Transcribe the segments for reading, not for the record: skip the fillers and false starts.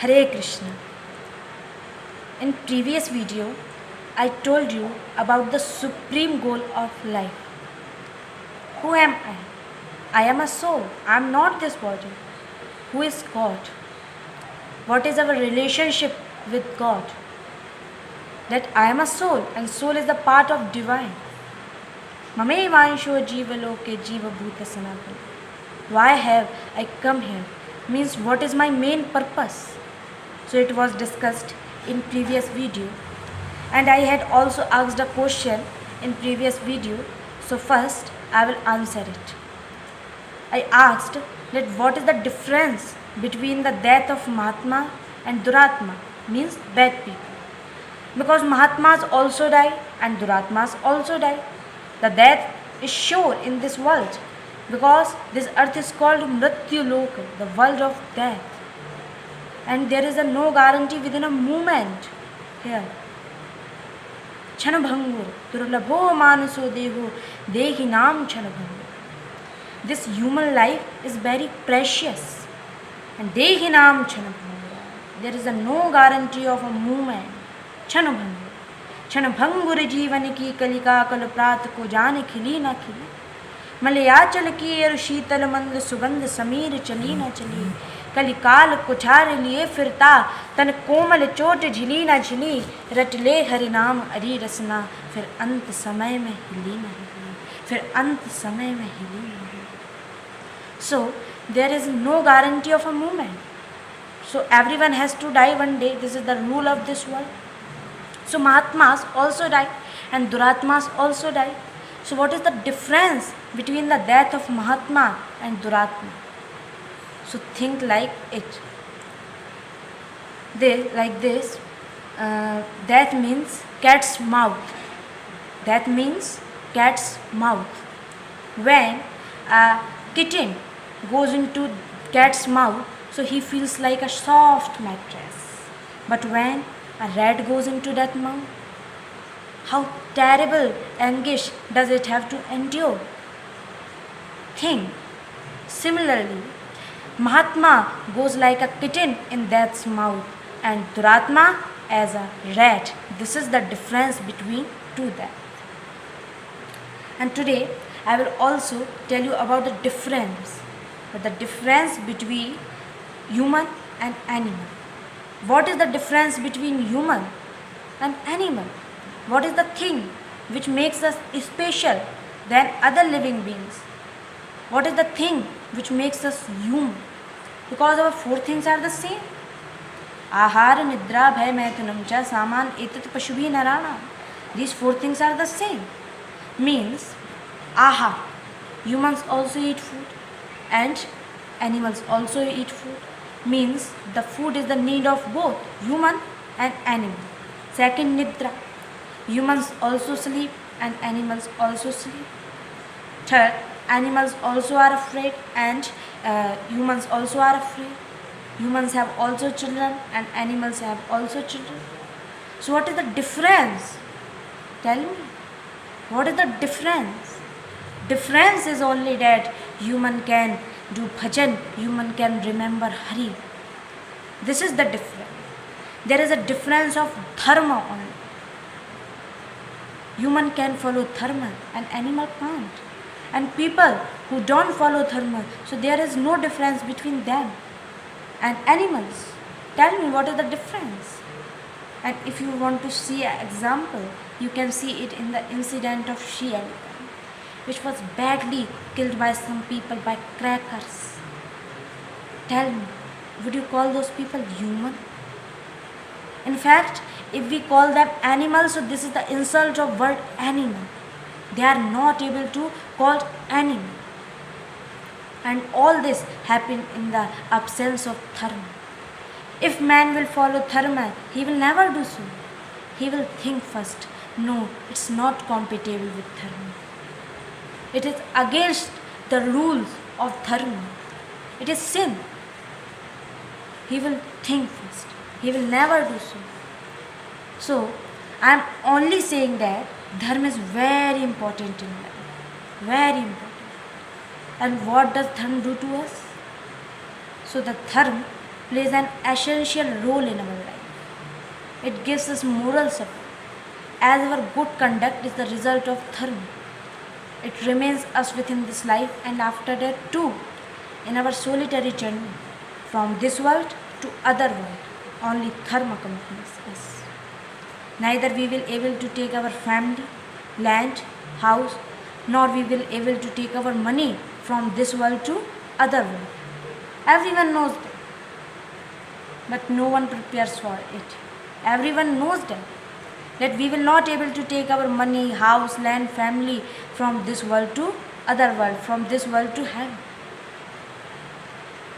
Hare Krishna. In previous video, I told you about the supreme goal of life. Who am I? I am a soul. I am not this body. Who is God? What is our relationship with God? That I am a soul and soul is the part of divine. Mame vansho jiva loke jiva bhuta sanatana. Why have I come here? Means what is my main purpose? So it was discussed in previous video, and I had also asked a question in previous video. So first I will answer it. I asked that what is the difference between the death of Mahatma and Duratma, means bad people. Because Mahatmas also die and Duratmas also die. The death is sure in this world because this earth is called Mrityu Loka, the world of death. And there is no guarantee within a moment here. Chanabhangur, Durlabho Manaso Deho, Dehi Nam Chanabhangur. This human life is very precious. And Dehi Nam Chanabhangur. There is no guarantee of a moment. Chanabhangur. Chanabhangur जीवन की कलिका कल प्रात को जाने खिली ना खिली. मलयाचल की और शीतल मंद सुगंध समीर चली ना चली. कलिकाल कुछार लिए फिरता तन कोमल चोट झिली ना झिली. रट ले हरि नाम अरी रसना फिर अंत समय में हिली ना हिली. फिर अंत समय में हिली ना हिली. So there is no guarantee of a moment. So everyone has to die one day. This is the rule of this world. So Mahatmas also die and Duratmas also die. So what is the difference between the death of Mahatma and Duratma? So think like it. Like this. Death means cat's mouth. That means cat's mouth. When a kitten goes into cat's mouth, so he feels like a soft mattress. But when a rat goes into that mouth, how terrible anguish does it have to endure? Think. Similarly, Mahatma goes like a kitten in death's mouth and Duratma as a rat. This is the difference between two deaths. And today I will also tell you about the difference between human and animal. What is the difference between human and animal? What is the thing which makes us special than other living beings? What is the thing which makes us human? Because our four things are the same. Ahara, Nidra, Bhay, Maithunam cha Saman, Etat, Pashubhi, Narana. These four things are the same. Means, humans also eat food and animals also eat food. Means the food is the need of both human and animal. Second, Nidra. Humans also sleep and animals also sleep. Third, animals also are afraid and humans also are afraid. Humans have also children and animals have also children. So what is the difference? Tell me. What is the difference? Difference is only that human can do bhajan, human can remember Hari. This is the difference. There is a difference of dharma only. Human can follow dharma and animal can't. And people who don't follow dharma, so there is no difference between them and animals. Tell me what is the difference? And if you want to see an example, you can see it in the incident of she-elephant, which was badly killed by some people by crackers. Tell me, would you call those people human? In fact, if we call them animals, so this is the insult of word animal. They are not able to call animal. And all this happened in the absence of dharma. If man will follow dharma, he will never do so. He will think first, no, it's not compatible with dharma. It is against the rules of dharma. It is sin. He will think first. He will never do so. So, I am only saying that dharma is very important in life. Very important. And what does dharma do to us? So the dharma plays an essential role in our life. It gives us moral support, as our good conduct is the result of dharma. It remains us within this life and after that too, in our solitary journey from this world to other world. Only dharma accompanies us. Neither we will able to take our family, land, house, nor we will able to take our money from this world to other world. Everyone knows that, but no one prepares for it. Everyone knows that we will not able to take our money, house, land, family from this world to other world, from this world to heaven.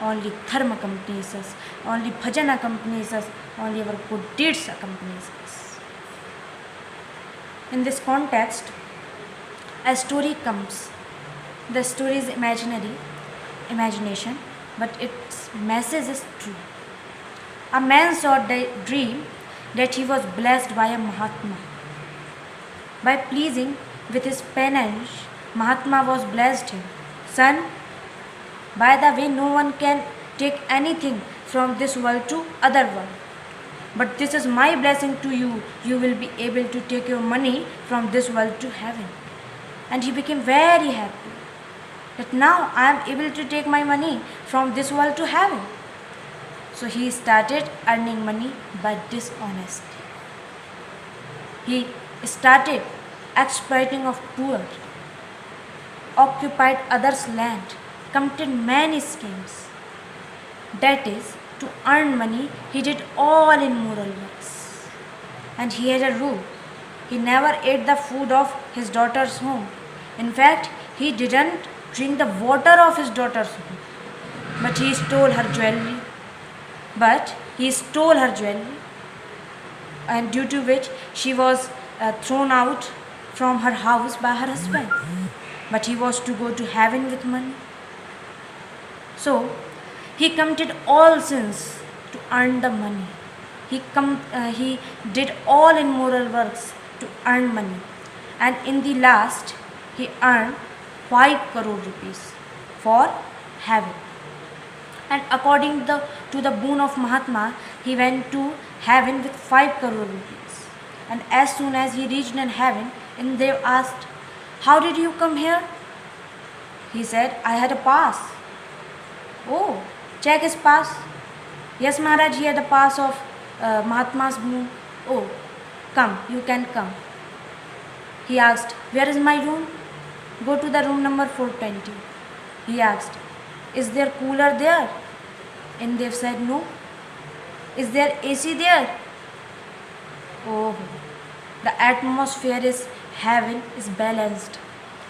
Only dharma accompanies us, only bhajan accompanies us, only our good deeds accompanies us. In this context, a story comes. The story is imagination, but its message is true. A man saw the dream that he was blessed by a Mahatma. By pleasing with his penance, Mahatma was blessed him. Son, by the way, no one can take anything from this world to other world. But this is my blessing to you. You will be able to take your money from this world to heaven. And he became very happy that now I am able to take my money from this world to heaven. So he started earning money by dishonesty. He started exploiting of poor, occupied others' land, committed many schemes. That is, to earn money, he did all immoral works. And he had a rule. He never ate the food of his daughter's home. In fact, he didn't drink the water of his daughter's home. But he stole her jewelry. And due to which she was thrown out from her house by her husband. But he was to go to heaven with money. So, he committed all sins to earn the money. He did all immoral works to earn money. And in the last, he earned 5 crore rupees for heaven. And according to the boon of Mahatma, he went to heaven with 5 crore rupees. And as soon as he reached in heaven, Indradev asked, "How did you come here?" He said, "I had a pass." "Oh, check his pass." "Yes, Maharaj, he had a pass of Mahatma's boon." "Oh, come, you can come." He asked, "Where is my room?" "Go to the room number 420. He asked, "Is there cooler there?" And they said, "No." "Is there AC there?" "Oh, the atmosphere is heaven is balanced,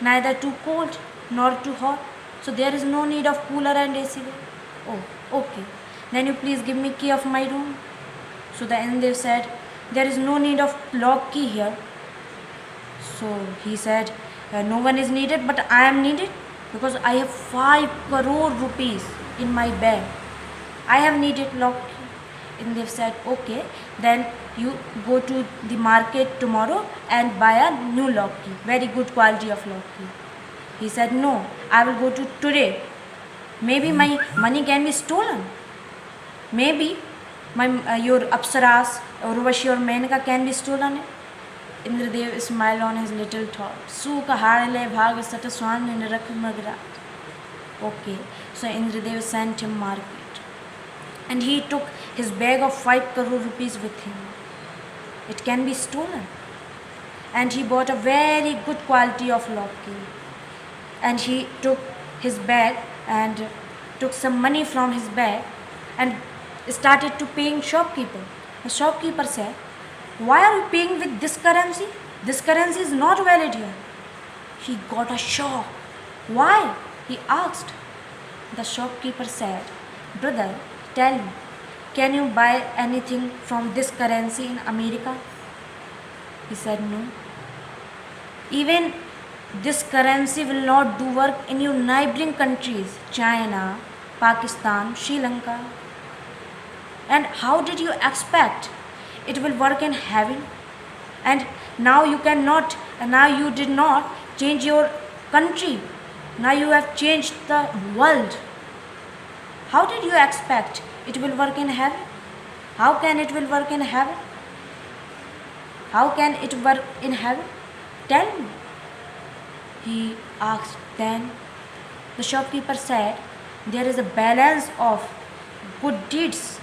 neither too cold nor too hot, so there is no need of cooler and AC there." "Oh, okay. Then you please give me key of my room." So the Indradev said, "There is no need of lock key here." So he said, "No one is needed, but I am needed because I have 5 crore rupees in my bag. I have needed lock key." And they said, "Okay, then you go to the market tomorrow and buy a new lock key, very good quality of lock key." He said, "No, I will go to today. Maybe my money can be stolen. Maybe your Apsaras, Urvashi or Menaka can be stolen." Indradev smiled on his little thought. "Suka harale bhag sata swan in rakh magrat." Okay, so Indradev sent him market. And he took his bag of 5 crore rupees with him. It can be stolen. And he bought a very good quality of lock key. And he took his bag and took some money from his bag and started to paying shopkeeper. The shopkeeper said, "Why are you paying with this currency? This currency is not valid here." He got a shock. "Why?" he asked. The shopkeeper said, "Brother, tell me, can you buy anything from this currency in America?" He said, "No. Even this currency will not do work in your neighboring countries, China, Pakistan, Sri Lanka. And how did you expect it will work in heaven? And now you did not change your country. Now you have changed the world." How did you expect it will work in heaven? How can it will work in heaven? How can it work in heaven? Tell me. He asked. Then the shopkeeper said, there is a balance of good deeds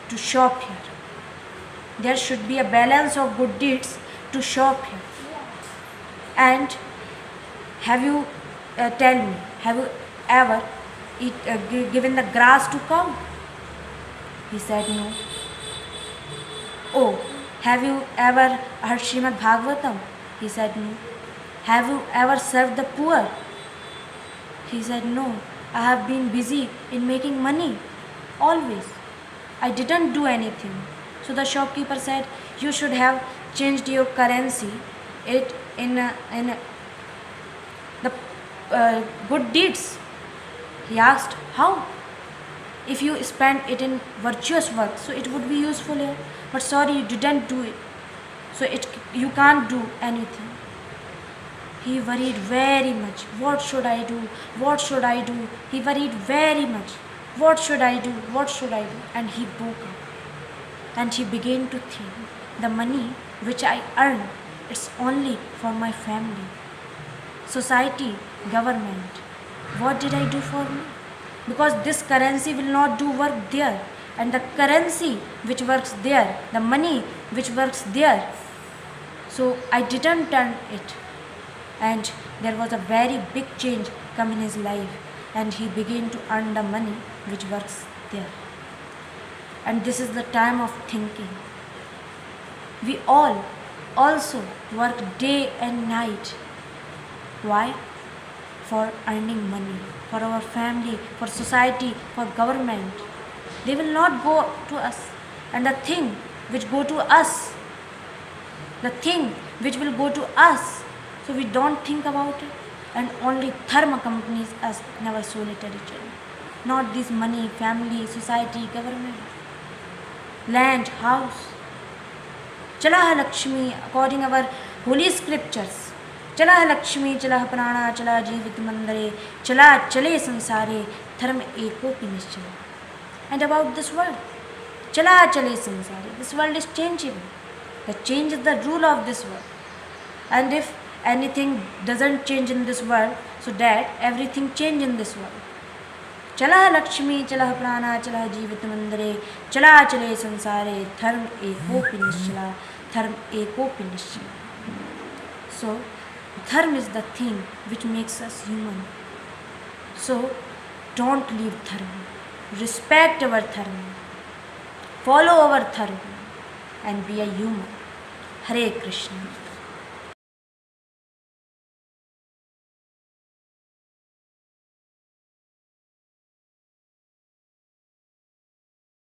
to shop here. There should be a balance of good deeds to shop here. And have you, tell me, have you ever given the grass to cow? He said no. Oh, have you ever heard Srimad Bhagavatam? He said no. Have you ever served the poor? He said no. I have been busy in making money. Always. I didn't do anything. So the shopkeeper said, you should have changed your currency it in the good deeds. He asked, how? If you spend it in virtuous work, so it would be useful here. But sorry, you didn't do it. So you can't do anything. He worried very much. What should I do? What should I do? He worried very much. What should I do? What should I do? And he woke up. And he began to think, the money which I earn, it's only for my family. Society, government, what did I do for me? Because this currency will not do work there. And the currency which works there, the money which works there, so I didn't turn it. And there was a very big change come in his life, and he began to earn the money which works there. And this is the time of thinking. We all also work day and night. Why? For earning money, for our family, for society, for government. They will not go to us. And the thing which go to us, the thing which will go to us, so we don't think about it. And only dharma accompanies us in our solitary journey. Not this money, family, society, government, land, house. Chala Lakshmi, according our holy scriptures. Chala Lakshmi, chala prana, chala jivit mandare, chala chale sansare, dharma ekopi nischala. And about this world, chala chale sansare. This world is changeable. The change is the rule of this world. And if anything doesn't change in this world, so that everything change in this world. Chala Lakshmi, chala prana, chala jivit mandare, chala chale sansare, dharma ekopi nischala, dharma ekopi nischala. So, dharma is the thing which makes us human. So, don't leave dharma. Respect our dharma. Follow our dharma and be a human. Hare Krishna.